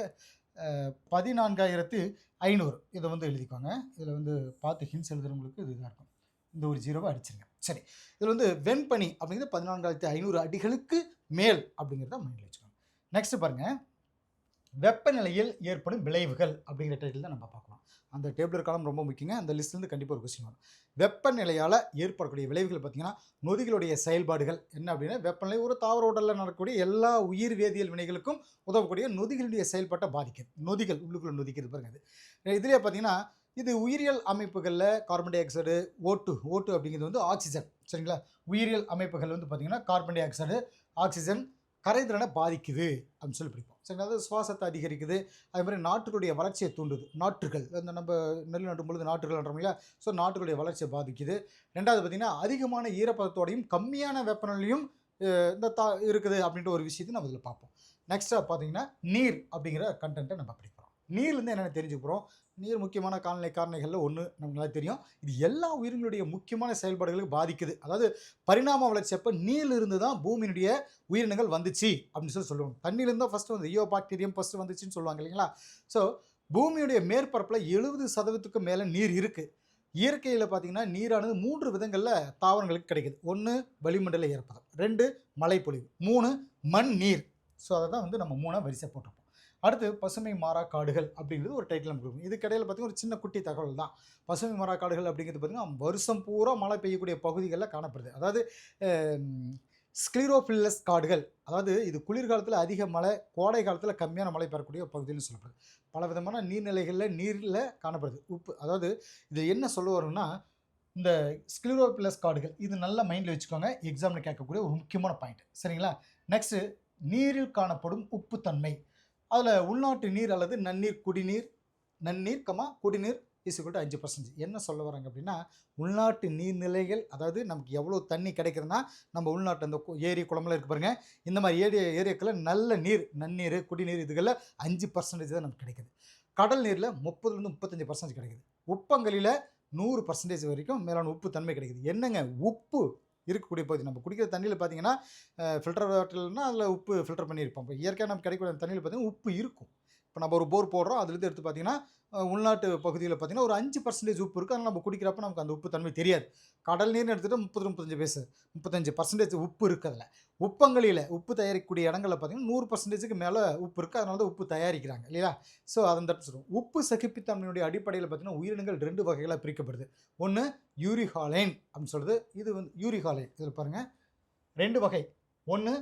14,500 இதை வந்து எழுதிக்கோங்க. இதில் வந்து பார்த்து ஹின்ஸ் எழுதுறவங்களுக்கு இது இதாக இருக்கும். இந்த ஒரு 0வை அடிச்சிருங்க. சரி, இதில் வந்து வெண்பனி அப்படிங்கிறது 14,500 அடிகளுக்கு மேல் அப்படிங்கிறத மைண்டில் வச்சுக்கோங்க. நெக்ஸ்ட் பாருங்க, வெப்பநிலையில் ஏற்படும் விளைவுகள் அப்படிங்கிற டைட்டில் தான் நம்ம பார்க்கலாம். அந்த டேபிளர் காலம் ரொம்ப முக்கியங்க. அந்த லிஸ்ட்லேருந்து கண்டிப்பாக ஒரு கொஸ்டின் வரும். வெப்பநிலையால் ஏற்படக்கூடிய விளைவுகள் பார்த்தீங்கன்னா, நொதிகளுடைய செயல்பாடுகள் என்ன அப்படின்னா, வெப்பநிலை ஒரு தாவர உடலில் நடக்கக்கூடிய எல்லா உயிர் வேதியியல் வினைகளுக்கும் உதவக்கூடிய நொதிகளுடைய செயல்பாட்டை பாதிக்குது. நொதிகள் உள்ளுக்குள்ள நொதிக்கிறது பாருங்க அது. இதுலேயே பார்த்தீங்கன்னா, இது உயிரியல் அமைப்புகளில் கார்பன் டை ஆக்சைடு, ஓட்டு அப்படிங்கிறது வந்து ஆக்சிஜன். சரிங்களா? உயிரியல் அமைப்புகள் வந்து பார்த்தீங்கன்னா, கார்பன் டை ஆக்சைடு, ஆக்சிஜன் கரைதிறனை பாதிக்குது அப்படின்னு சொல்லி பிடிப்போம். சரிங்களா? அதாவது சுவாசத்தை அதிகரிக்குது. அதே மாதிரி நாற்றுகளுடைய வளர்ச்சியை தூண்டுது. நாற்றுகள் அந்த நம்ம நெல் நடும் பொழுது நாற்றுகள் நடுறோம் இல்லையா? ஸோ நாற்றுகளுடைய வளர்ச்சியை பாதிக்குது. 2வது பார்த்தீங்கன்னா, அதிகமான ஈரப்பதத்தோடையும் கம்மியான வெப்பநிலையும் இந்த இருக்குது அப்படின்ற ஒரு விஷயத்தை நம்ம இதில் பார்ப்போம். நெக்ஸ்ட்டாக பார்த்தீங்கன்னா, நீர் அப்படிங்கிற கண்டென்ட்டை நம்ம படிக்கிறோம். நீர்லேருந்து என்னென்ன தெரிஞ்சுக்க போகிறோம்? நீர் முக்கியமான காலநிலை காரணிகளில் ஒன்று, நமக்கு நல்லா தெரியும். இது எல்லா உயிரினுடைய முக்கியமான செயல்பாடுகளுக்கு பாதிக்குது. அதாவது பரிணாம வளர்ச்சி அப்போ நீரிலிருந்து தான் பூமியினுடைய உயிரினங்கள் வந்துச்சு அப்படின்னு சொல்லுவாங்க. தண்ணியிலேருந்து தான் ஃபஸ்ட்டு வந்து ஈயோ பாக்டீரியம் ஃபஸ்ட்டு வந்துச்சுன்னு சொல்லுவாங்க இல்லைங்களா? ஸோ பூமியுடைய மேற்பரப்பில் 70% மேலே நீர் இருக்குது. இயற்கையில் பார்த்தீங்கன்னா, நீரானது 3 விதங்களில் தாவரங்களுக்கு கிடைக்குது. 1 வளிமண்டல ஈரப்பதம், 2 மழைப்பொழிவு, 3 மண் நீர். ஸோ அதை தான் வந்து நம்ம 3ஆக வரிசை போட்டிருப்போம். அடுத்து பசுமை மாறா காடுகள் அப்படிங்கிறது ஒரு டைட்டில் நமக்கு இருக்கும். இதுக்கு இடையில் பார்த்தீங்கன்னா, ஒரு சின்ன குட்டி தகவல் தான். பசுமை மாறா காடுகள் அப்படிங்கிறது பார்த்தீங்கன்னா, வருஷம் பூரா மழை பெய்யக்கூடிய பகுதிகளில் காணப்படுது. அதாவது ஸ்க்ளீரோஃபில்லஸ் காடுகள். அதாவது இது குளிர்காலத்தில் அதிக மழை, கோடை காலத்தில் கம்மியான மழை பெறக்கூடிய பகுதின்னு சொல்லப்படுது. பல விதமான நீர்நிலைகளில் நீரில் காணப்படுது. உப்பு, அதாவது இது என்ன சொல்ல வரும்னா, இந்த ஸ்க்ளீரோஃபில்லஸ் காடுகள் இது நல்லா மைண்டில் வச்சுக்கோங்க. எக்ஸாமில் கேட்கக்கூடிய ஒரு முக்கியமான பாயிண்ட். சரிங்களா? நெக்ஸ்ட்டு, நீரில் காணப்படும் உப்புத்தன்மை. அதில் உள்நாட்டு நீர் அல்லது நன்னீர், குடிநீர், நன்னீர், குடிநீர் = 5%. என்ன சொல்ல வராங்க அப்படின்னா, உள்நாட்டு நீர்நிலைகள், அதாவது நமக்கு எவ்வளோ தண்ணி கிடைக்குதுன்னா, நம்ம உள்நாட்டு அந்த ஏரி, குளமெல்லாம் இருக்குது பாருங்கள், இந்த மாதிரி ஏரியாக்களில் நல்ல நீர், நன்னீர், குடிநீர் இதுகளில் 5% தான் நமக்கு கிடைக்குது. கடல் நீரில் 30லேருந்து 35% கிடைக்குது. உப்பங்களில் 100% வரைக்கும் மேலான உப்பு தன்மை கிடைக்குது. என்னங்க உப்பு இருக்கக்கூடிய பகுதி. நம்ம குடிக்கிற தண்ணியில் பார்த்தீங்கன்னா, ஃபில்டர் வாட்டர்னா அதில் உப்பு ஃபில்டர் பண்ணியிருப்போம். இப்போ இயற்கையாக நமக்கு கிடைக்கக்கூடிய தண்ணியில் பார்த்தீங்கன்னா உப்பு இருக்கும். இப்போ நம்ம ஒரு போர் போடுறோம், அதுலேருந்து எடுத்து பார்த்தீங்கன்னா, உள்நாட்டு பகுதியில் பார்த்தீங்கன்னா ஒரு 5% உப்பு இருக்குது. அதனால் நம்ம குடிக்கிறப்ப நமக்கு அந்த உப்பு தன்மை தெரியாது. கடல் நீர்னு எடுத்துகிட்டு 35% உப்பு இருக்குது அதில். உப்பங்களில் உப்பு தயாரிக்கக்கூடிய இடங்களில் பார்த்தீங்கன்னா 100%க்கு மேலே உப்பு இருக்குது. அதனால தான் உப்பு தயாரிக்கிறாங்க இல்லையா? ஸோ அதை தான் சொல்லுவோம். உப்பு சகிப்புத்தன்மையுடைய அடிப்படையில் பார்த்தீங்கன்னா, உயிரினங்கள் 2 வகைகளாக பிரிக்கப்படுது. ஒன்று யூரிஹாலைன் அப்படின்னு சொல்லுது. இது வந்து யூரிஹாலைன். இதில் பாருங்கள் 2 வகை. ஒன்று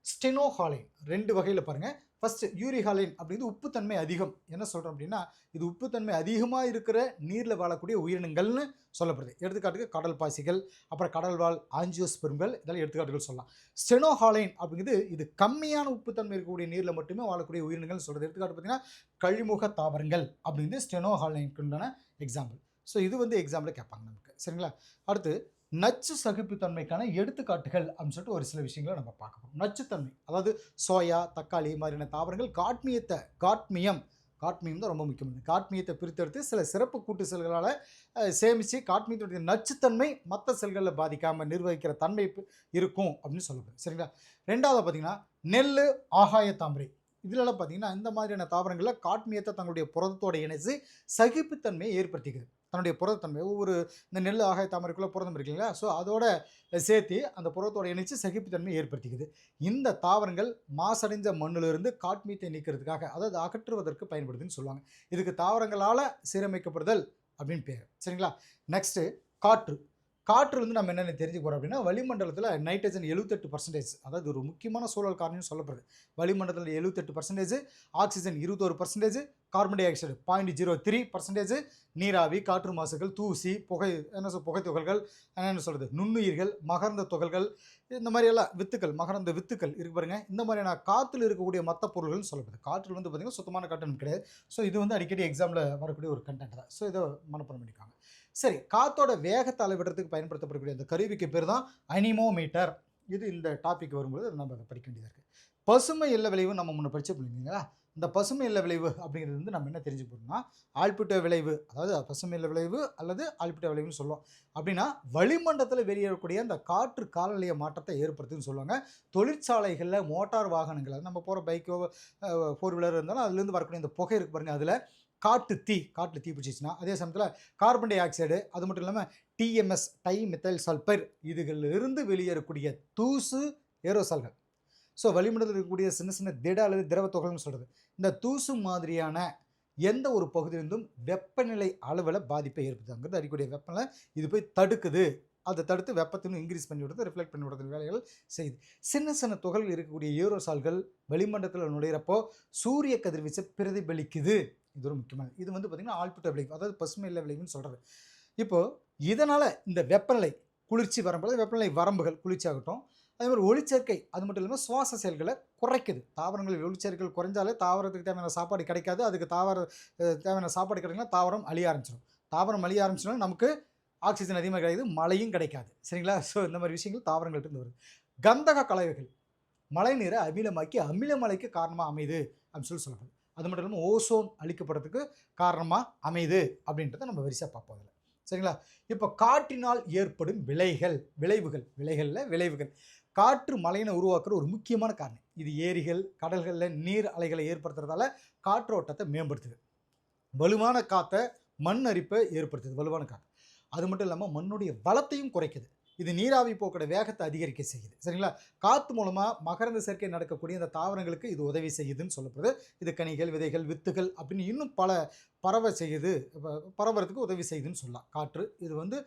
ஸ்டெனோஹாலைன். 2 வகையில் பாருங்கள். ஃபஸ்ட்டு யூரிஹாலைன் அப்படிங்கிறது உப்புத்தன்மை அதிகம். என்ன சொல்கிறோம் அப்படின்னா, இது உப்புத்தன்மை அதிகமாக இருக்கிற நீரில் வாழக்கூடிய உயிரினங்கள்னு சொல்லப்படுது. எடுத்துக்காட்டுக்கு கடல் பாசிகள், அப்புறம் கடல்வாழ் ஆஞ்சியோஸ்பெர்ம்கள், இதெல்லாம் எடுத்துக்காட்டுகள் சொல்லலாம். ஸ்டெனோஹாலைன் அப்படிங்கிறது இது கம்மியான உப்புத்தன்மை இருக்கக்கூடிய நீரில் மட்டுமே வாழக்கூடிய உயிரினங்கள் சொல்கிறது. எடுத்துக்காட்டு பார்த்தீங்கன்னா, கழிமுக தாவரங்கள் அப்படிங்கிறது ஸ்டெனோஹாலைனுக்குண்டான எக்ஸாம்பிள். ஸோ இது வந்து எக்ஸாம்பிள் கேட்பாங்க நமக்கு. சரிங்களா? அடுத்து நச்சு சகிப்புத்தன்மைக்கான எடுத்துக்காட்டுகள் அப்படின்னு சொல்லிட்டு ஒரு சில விஷயங்களை நம்ம பார்க்கணும். நச்சுத்தன்மை, அதாவது சோயா, தக்காளி மாதிரியான தாவரங்கள் காட்மியம் தான் ரொம்ப முக்கியமானது. காட்மியத்தை பிரித்தெடுத்து சில சிறப்பு கூட்டு செல்களால் சேமித்து காட்மியத்துடைய நச்சுத்தன்மை மற்ற செல்களில் பாதிக்காமல் நிர்வகிக்கிற தன்மை இருக்கும் அப்படின்னு சொல்லப்படுது. சரிங்களா? 2வது பார்த்தீங்கன்னா, நெல், ஆகாய தாமரை. இதிலெல்லாம் பார்த்தீங்கன்னா, இந்த மாதிரியான தாவரங்களில் காட்மியத்தை தங்களுடைய புரதத்தோடு இணைத்து சகிப்புத்தன்மையை ஏற்படுத்திக்குது. தன்னுடைய புரதத்தன்மை ஒவ்வொரு இந்த நெல், ஆகாய தாமரைக்குள்ளே புரதம் இருக்கு இல்லைங்களா? ஸோ அதோட சேர்த்து அந்த புரதத்தோடு இணைச்சு சகிப்புத்தன்மையை ஏற்படுத்திக்குது. இந்த தாவரங்கள் மாசடைஞ்ச மண்ணிலிருந்து காட்மியத்தை நீக்கிறதுக்காக, அதாவது அகற்றுவதற்கு பயன்படுதுன்னு சொல்லுவாங்க. இதுக்கு தாவரங்களால் சீரமைக்கப்படுதல் அப்படின்னு பேர். சரிங்களா? நெக்ஸ்ட்டு காற்று வந்து நம்ம என்னென்ன தெரிஞ்சுக்க போகிறோம் அப்படின்னா, வளிமண்டலத்தில் நைட்ரஜன் 78%, அதாவது ஒரு முக்கியமான சூழல் காரணின்னு சொல்லப்படுது. வளிமண்டலத்தில் 78%, ஆக்சிஜன் 21%, கார்பன் டை ஆக்சைடு 0.03%, நீராவி, காற்று மாசுகள், தூசி, புகை துகள்கள், என்ன சொல்கிறது, நுண்ணுயிர்கள், மகரந்த துகள்கள், இந்த மாதிரி எல்லாம் மகரந்த வித்துக்கள் இருக்கு பாருங்க. இந்த மாதிரியான காற்றில் இருக்கக்கூடிய மற்ற பொருள்கள்னு சொல்லப்படுது. காற்றில் வந்து பார்த்திங்கன்னா சுத்தமான கண்டென்ட் கிடையாது. ஸோ இது வந்து அடிக்கடி எக்ஸாமில் வரக்கூடிய ஒரு கண்டென்ட் தான். ஸோ இதை மனப்பாடம் பண்ணிக்காங்க. சரி, காற்றோட வேகத்தை அளவிடுறதுக்கு பயன்படுத்தப்படக்கூடிய அந்த கருவிக்கு பேர் தான் அனிமோமீட்டர். இது இந்த டாபிக் வரும்போது நம்ம அதை படிக்க வேண்டியதாக இருக்குது. பசுமை எல்ல விளைவு நம்ம முன்ன படிச்சு இல்லைங்களா? இந்த பசுமை எல்ல விளைவு அப்படிங்கிறது வந்து நம்ம என்ன தெரிஞ்சு போகிறோம்னா, ஆல்பிட்டோ விளைவு, அதாவது பசுமை எல்ல விளைவு அல்லது ஆல்பிட்டோ விளைவுன்னு சொல்லுவோம். அப்படின்னா வளிமண்டலத்தில் வெளியேறக்கூடிய அந்த காற்று காலநிலைய மாற்றத்தை ஏற்படுத்துன்னு சொல்லுவாங்க. தொழிற்சாலைகளில் மோட்டார் வாகனங்கள், அது நம்ம போகிற பைக்கோ 4 வீலர் இருந்தாலும் அதுலேருந்து வரக்கூடிய இந்த புகை இருக்கு பாருங்கள், அதில் காட்டில் தீ பிடிச்சிச்சுன்னா, அதே சமயத்தில் கார்பன் டை ஆக்சைடு, அது மட்டும் இல்லாமல் டிஎம்எஸ் டை மெத்தைல் சல்பைர் இதுகளிலிருந்து வெளியேறக்கூடிய தூசு ஏரோசால்கள். ஸோ வளிமண்டலத்தில் இருக்கக்கூடிய சின்ன சின்ன திட அல்லது திரவ துகள்னு சொல்கிறது. இந்த தூசு மாதிரியான எந்த ஒரு பகுதியிலிருந்தும் வெப்பநிலை அளவில் பாதிப்பை ஏற்படுத்துங்கிறது அறிக்கூடிய வெப்பநிலை இது போய் தடுக்குது. அதை தடுத்து வெப்பத்தின் இன்க்ரீஸ் பண்ணி விடுறது, ரிஃப்ளெக்ட் பண்ணி விடுறது வேலைகள் செய்யுது. சின்ன சின்ன துகள்கள் இருக்கக்கூடிய ஏரோசால்கள் வளிமண்டலத்தில் நுழையிறப்போ சூரிய கதிர்வீச்சை பிரதிபலிக்குது. இது ஒரு முக்கியமானது. இது வந்து பார்த்திங்கன்னா ஆல்பிட்ட விளைவு, அதாவது பசுமை இல்ல விளைவுன்னு சொல்கிறது. இப்போது இதனால் இந்த வெப்பநிலை குளிர்ச்சி வரும்போது வெப்பநிலை வரம்புகள் குளிர்ச்சி ஆகட்டும், அதே மாதிரி ஒளிச்சேர்க்கை, அது மட்டும் இல்லாமல் சுவாச செயல்களை குறைக்குது. தாவரங்களில் ஒளிச்சேர்க்கைகள் குறைஞ்சாலே தாவரத்துக்கு தேவையான சாப்பாடு கிடைக்காது. அதுக்கு தேவையான சாப்பாடு கிடைக்கலன்னா தாவரம் அழிய ஆரம்பிச்சிடும். தாவரம் அழிய ஆரம்பிச்சிடும், நமக்கு ஆக்சிஜன் அதிகமாக கிடைக்குது, மழையும் கிடைக்காது. சரிங்களா? ஸோ இந்த மாதிரி விஷயங்கள் தாவரங்கள்கிட்ட வருது. கந்தக கலவைகள் மழை நீரை அமிலமாக்கி அமில மழைக்கு காரணமாக அமையுது அப்படின்னு சொல்லப்படுது. அது மட்டும் இல்லாமல் ஓசோன் அழிக்கப்படுறதுக்கு காரணமாக அமையுது அப்படின்றத நம்ம வரிசையாக பார்ப்போம் அதில். சரிங்களா? இப்போ காற்றினால் ஏற்படும் விளைவுகள். காற்று மழையினை உருவாக்குற ஒரு முக்கியமான காரணம். இது ஏரிகள், கடல்களில் நீர் அலைகளை ஏற்படுத்துறதால காற்றோட்டத்தை மேம்படுத்துது. வலுவான காற்றை மண் அரிப்பை ஏற்படுத்துது. வலுவான காற்று அது மட்டும் இல்லாமல் மண்ணுடைய வளத்தையும் குறைக்குது. இது நீராவி போக்கோட வேகத்தை அதிகரிக்க செய்யுது. சரிங்களா? காற்று மூலமாக மகரந்த சேர்க்கை நடக்கக்கூடிய இந்த தாவரங்களுக்கு இது உதவி செய்யுதுன்னு சொல்லப்படுது. இது கனிகள், விதைகள், வித்துகள் அப்படின்னு இன்னும் பல பரவறதுக்கு உதவி செய்யுதுன்னு சொல்லலாம் காற்று. இது வந்து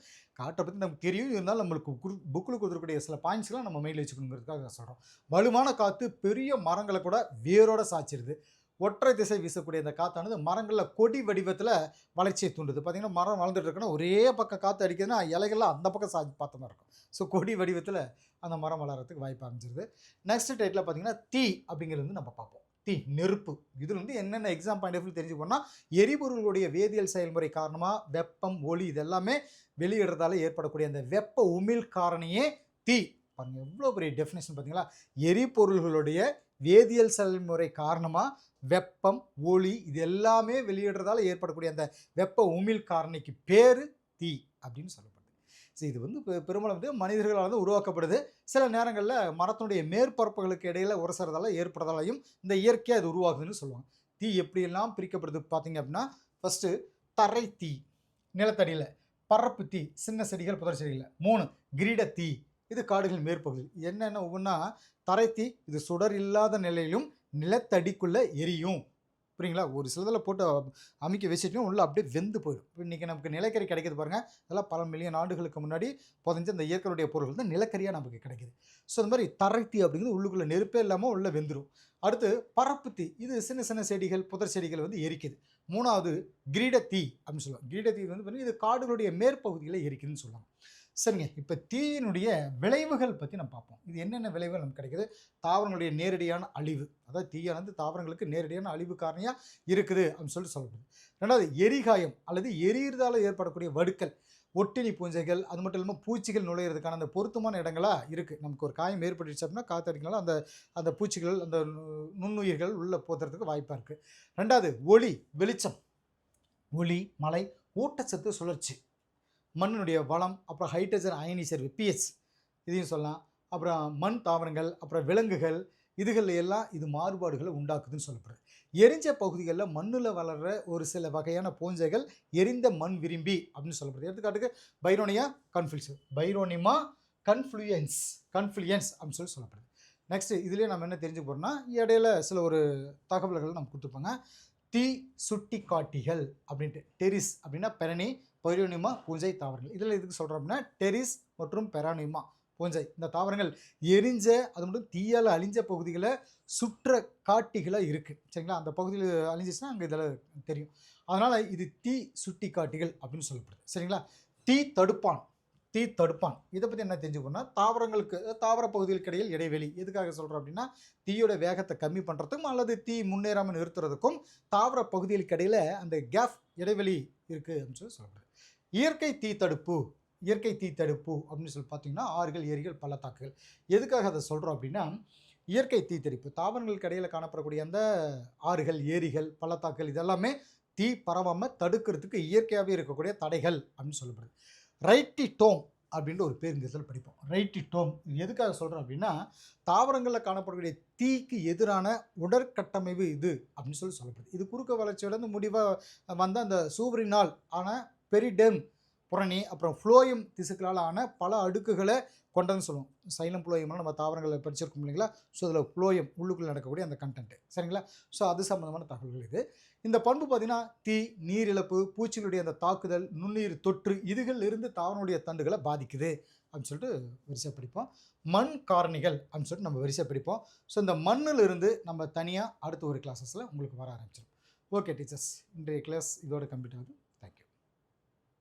காற்றை பற்றி நமக்கு தெரியும், இருந்தாலும் நம்மளுக்கு புக்கில் கொடுத்துருக்கூடிய சில பாயிண்ட்ஸ்லாம் நம்ம மெயில் வச்சுக்கணுங்கிறதுக்காக சொல்கிறோம். வலுவான காற்று பெரிய மரங்களை கூட வேரோட சாய்ச்சிருது. ஒற்றை திசை வீசக்கூடிய இந்த காற்றானது மரங்களில் கொடி வடிவத்தில் வளர்ச்சியை தூண்டுது. பார்த்திங்கன்னா மரம் வளர்ந்துட்டு இருக்குன்னா ஒரே பக்கம் காற்று அடிக்குதுன்னா இலைகள்லாம் அந்த பக்கம் சாய்ச்சி பார்த்த மாதிரி இருக்கும். ஸோ கொடி வடிவத்தில் அந்த மரம் வளர்கிறதுக்கு வாய்ப்பு அமைஞ்சிருது. நெக்ஸ்ட் டைட்டில் பார்த்திங்கன்னா தீ அப்படிங்கிறது வந்து நம்ம பார்ப்போம். தீ, நெருப்பு. இதில் வந்து என்னென்ன எக்ஸாம் பாயிண்ட் ஆஃப் வியூ தெரிஞ்சுக்கணும்னா, எரிபொருளுடைய வேதியியல் செயல்முறை காரணமாக வெப்பம், ஒளி இதெல்லாமே வெளியிடுறதால ஏற்படக்கூடிய அந்த வெப்ப உமிழ் காரணியே தீ. பாருங்க எவ்வளோ பெரிய டெஃபினேஷன் பார்த்தீங்களா? எரிபொருள்களுடைய வேதியியல் செயல்முறை காரணமாக வெப்பம், ஒளி இது எல்லாமே வெளியிடுறதால ஏற்படக்கூடிய அந்த வெப்ப உமிழ் காரணிக்கு பேர் தீ அப்படின்னு சொல்லப்படுது. ஸோ இது வந்து பெரும்பாலும் வந்து மனிதர்களால் வந்து உருவாக்கப்படுது. சில நேரங்களில் மரத்தினுடைய மேற்பரப்புகளுக்கு இடையில் உரசுறதால ஏற்படுறதாலையும் இந்த இயற்கையாக இது உருவாகுதுன்னு சொல்லுவாங்க. தீ எப்படியெல்லாம் பிரிக்கப்படுது பார்த்தீங்க அப்படின்னா, ஃபஸ்ட்டு தரை தீ நிலத்தடியில், பரப்பு தீ சின்ன செடிகள், புதர் செடிகளில். 3 கிரீட தீ, இது காடுகள் மேற்பகுதி. என்னென்ன ஒவ்வொன்றா, தரை தீ இது சுடர் இல்லாத நிலையிலும் நிலத்தடிக்குள்ளே எரியும். புரியுங்களா? ஒரு சிலதில் போட்டு அமைக்க வச்சுட்டோம் உள்ள அப்படியே வெந்து போயிடும். இப்போ இன்றைக்கி நமக்கு நிலக்கரி கிடைக்கிது பாருங்கள், அதெல்லாம் பல மில்லியன் ஆண்டுகளுக்கு முன்னாடி புதைஞ்ச இந்த இயற்கையுடைய பொருட்கள் தான் நிலக்கரியாக நமக்கு கிடைக்கிது. ஸோ இந்த மாதிரி தரைத்தீ அப்படிங்கிறது உள்ளுக்குள்ளே நெருப்பே இல்லாமல் உள்ளே வெந்துடும். அடுத்து பரப்பு தீ, இது சின்ன சின்ன செடிகள், புதர் செடிகள் வந்து எரிக்குது. 3வது கிரீட தீ அப்படின்னு சொல்லுவாங்க. கிரீட தீ வந்து பார்த்தீங்கன்னா இது காடுகளுடைய மேற்பகுதியில் எரிக்குதுன்னு சொல்லுவாங்க. சரிங்க, இப்போ தீயினுடைய விளைவுகள் பற்றி நம்ம பார்ப்போம். இது என்னென்ன விளைவுகள் நமக்கு கிடைக்குது? தாவரங்களுடைய நேரடியான அழிவு, அதாவது தீயானது தாவரங்களுக்கு நேரடியான அழிவு காரணியாக இருக்குது அப்படின்னு சொல்லப்படுது. 2வது எரிகாயம் அல்லது எரியிறதால ஏற்படக்கூடிய வடுக்கள், ஒட்டினி பூஞ்சைகள், அது மட்டும் இல்லாமல் பூச்சிகள் நுழையிறதுக்கான அந்த பொருத்தமான இடங்களாக இருக்குது. நமக்கு ஒரு காயம் ஏற்பட்டுச்சு அப்படின்னா காற்றடிக்கனால அந்த பூச்சிகள், அந்த நுண்ணுயிர்கள் உள்ளே போகிறதுக்கு வாய்ப்பாக இருக்குது. 2வது ஒளி, வெளிச்சம், ஒளி, மழை, ஊட்டச்சத்து, சுழற்சி, மண்ணினுடைய வளம், அப்புறம் ஹைட்ரஜன் அயனிசேர்வு பிஹெச் இதையும் சொல்லலாம். அப்புறம் மண் தாவரங்கள், அப்புறம் விலங்குகள், இதுகளில் எல்லாம் இது மாறுபாடுகளை உண்டாக்குதுன்னு சொல்லப்படுது. எரிஞ்ச பகுதிகளில் மண்ணில் வளர்கிற ஒரு சில வகையான பூஞ்சைகள் எரிந்த மண் விரும்பி அப்படின்னு சொல்லப்படுது. எடுத்துக்காட்டுக்கு பைரோனிமா கன்ஃப்ளூயன்ஸ் அப்படின்னு சொல்லப்படுது. நெக்ஸ்ட் இதுலேயே நம்ம என்ன தெரிஞ்சு போகிறோம்னா, இடையில சில ஒரு தகவல்கள் நம்ம கொடுத்துருப்பாங்க. தீ சுட்டி காட்டிகள் அப்படின்ட்டு. டெரிஸ் அப்படின்னா பெரணி, பைரோனிமா பூஞ்சை தாவரங்கள். இதில் எதுக்கு சொல்கிறோம் அப்படின்னா, டெரிஸ் மற்றும் பெரானிமா பூஞ்சை இந்த தாவரங்கள் எரிஞ்ச, அது மட்டும் தீயால் அழிஞ்ச பகுதிகளை சுற்ற காட்டிகளாக இருக்குது. சரிங்களா? அந்த பகுதியில் அழிஞ்சிச்சுன்னா அங்கே இதில் தெரியும். அதனால் இது தீ சுட்டி காட்டிகள் அப்படின்னு சொல்லப்படுது. சரிங்களா? தீ தடுப்பான் இதை பற்றி என்ன தெரிஞ்சுக்கணும்னா, தாவர பகுதிகளுக்கு இடையில் இடைவெளி எதுக்காக சொல்கிறோம் அப்படின்னா, தீயோட வேகத்தை கம்மி பண்ணுறதுக்கும் அல்லது தீ முன்னேறாமல் நிறுத்துறதுக்கும் தாவர பகுதிகளுக்கு இடையில் அந்த கேப் இடைவெளி இருக்குது அப்படின்னு சொல்லப்படுது. இயற்கை தீ தடுப்பு அப்படின்னு சொல்லி பார்த்தீங்கன்னா, ஆறுகள், ஏரிகள், பள்ளத்தாக்குகள். எதுக்காக அதை சொல்கிறோம் அப்படின்னா, இயற்கை தீ தடுப்பு தாவரங்களுக்கு இடையில் காணப்படக்கூடிய அந்த ஆறுகள், ஏரிகள், பள்ளத்தாக்குகள் இதெல்லாமே தீ பரவாமல் தடுக்கிறதுக்கு இயற்கையாகவே இருக்கக்கூடிய தடைகள் அப்படின்னு சொல்லப்படுது. ரைட்டிடோம் அப்படின்ற ஒரு பேர் இந்த இடத்துல படிப்போம். ரைட்டிட்டோம் எதுக்காக சொல்கிறோம் அப்படின்னா, தாவரங்களில் காணப்படக்கூடிய தீக்கு எதிரான உடற்கட்டமைப்பு இது அப்படின்னு சொல்லப்படுது. இது குறுக்க வளர்ச்சியோட முடிவாக வந்த அந்த சூவரினால் ஆன பெரிடெம் புரணி, அப்புறம் ஃப்ளோயம் திசுக்களால் ஆன பல அடுக்குகளை கொண்டதுன்னு சொல்லுவோம். சைலம் ஃப்ளோயம்லாம் நம்ம தாவரங்களில் படிச்சிருக்கோம் இல்லைங்களா? ஸோ அதில் ஃப்ளோயம் உள்ளுக்குள்ளே நடக்கக்கூடிய அந்த கண்டென்ட் சரிங்களா? ஸோ அது சம்மந்தமான தகவல்கள் இது. இந்த பண்பு பார்த்தீங்கன்னா தீ, நீர் இழப்பு, பூச்சிகளுடைய அந்த தாக்குதல், நுண்ணுயிர் தொற்று இதுகள் இருந்து தாவரனுடைய தண்டுகளை பாதிக்குது அப்படின்னு சொல்லிட்டு வரிசை படிப்போம். மண் காரணிகள் அப்படின்னு சொல்லிட்டு நம்ம வரிசை படிப்போம். ஸோ இந்த மண்ணில் இருந்து நம்ம தனியாக அடுத்த ஒரு கிளாஸஸில் உங்களுக்கு வர ஆரம்பிச்சிடும். ஓகே டீச்சர்ஸ், இன்றைய கிளாஸ் இதோட கம்ப்ளீட் ஆகுது.